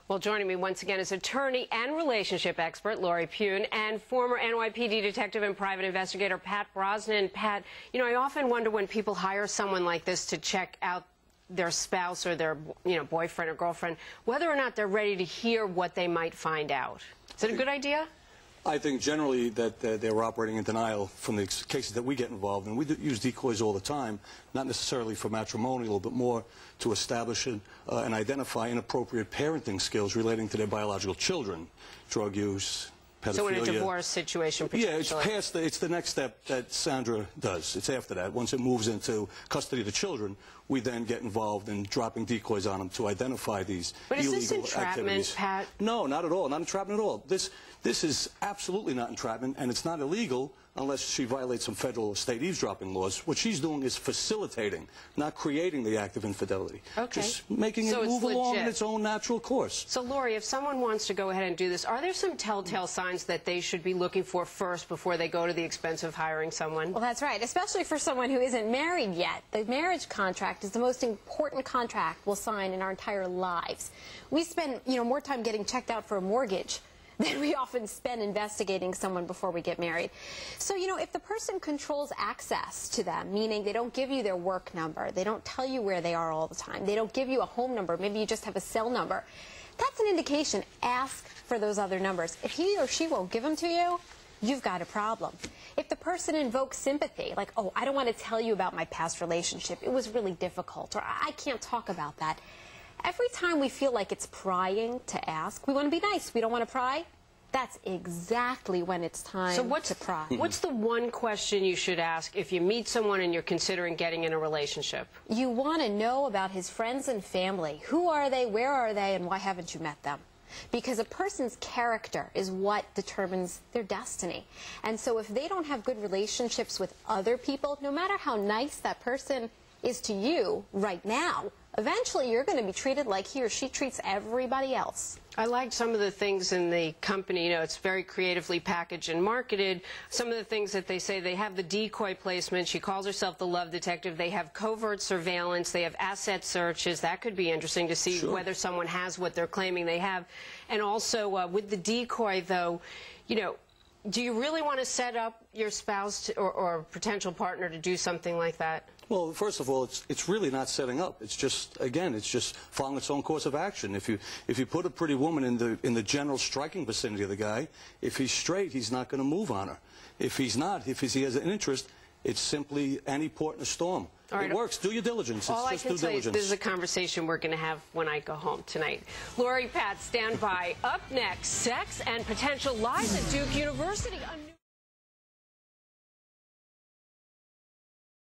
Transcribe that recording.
Well, joining me once again is attorney and relationship expert Lori Pune and former NYPD detective and private investigator Pat Brosnan. Pat, I often wonder when people hire someone like this to check out their spouse or their, boyfriend or girlfriend, whether or not they're ready to hear what they might find out. Is it a good idea? I think generally that they were operating in denial from the cases that we get involved in. We use decoys all the time, not necessarily for matrimonial, but more to establish and identify inappropriate parenting skills relating to their biological children, drug use, pedophilia. So in a divorce situation, potentially. Yeah, it's the next step that Sandra does. It's after that. Once it moves into custody of the children, we then get involved in dropping decoys on them to identify these illegal activities. But is this entrapment, Pat? No, not at all. Not entrapment at all. This is absolutely not entrapment, and it's not illegal unless she violates some federal or state eavesdropping laws. What she's doing is facilitating, not creating the act of infidelity. Okay. Just making it move along in its own natural course. So, Lori, if someone wants to go ahead and do this, are there some telltale signs that they should be looking for first before they go to the expense of hiring someone? Well, that's right, especially for someone who isn't married yet. The marriage contract is the most important contract we'll sign in our entire lives. We spend, more time getting checked out for a mortgage than we often spend investigating someone before we get married. So, if the person controls access to them, meaning they don't give you their work number, they don't tell you where they are all the time, they don't give you a home number, maybe you just have a cell number, that's an indication. Ask for those other numbers. If he or she won't give them to you, you've got a problem. If the person invokes sympathy, like, oh, I don't want to tell you about my past relationship, it was really difficult, or I can't talk about that. Every time we feel like it's prying to ask, we want to be nice, we don't want to pry, that's exactly when it's time to pry. What's the one question you should ask if you meet someone and you're considering getting in a relationship? You want to know about his friends and family. Who are they, where are they, and why haven't you met them? Because a person's character is what determines their destiny. And so if they don't have good relationships with other people, no matter how nice that person is to you right now, eventually you're going to be treated like he or she treats everybody else. I liked some of the things in the company. It's very creatively packaged and marketed. Some of the things that they say, they have the decoy placement. She calls herself the love detective. They have covert surveillance. They have asset searches. That could be interesting to see whether someone has what they're claiming they have. And also with the decoy, though, do you really want to set up your spouse or potential partner to do something like that? Well, first of all, it's really not setting up. It's just, again, it's just following its own course of action. If you put a pretty woman in the general striking vicinity of the guy, if he's straight, he's not going to move on her. If he's not, if he has an interest, it's simply any port in a storm. It works. Do your diligence. All it's just I can due say diligence. This is a conversation we're going to have when I go home tonight. Lori, Pat, stand by. Up next, sex and potential lies at Duke University.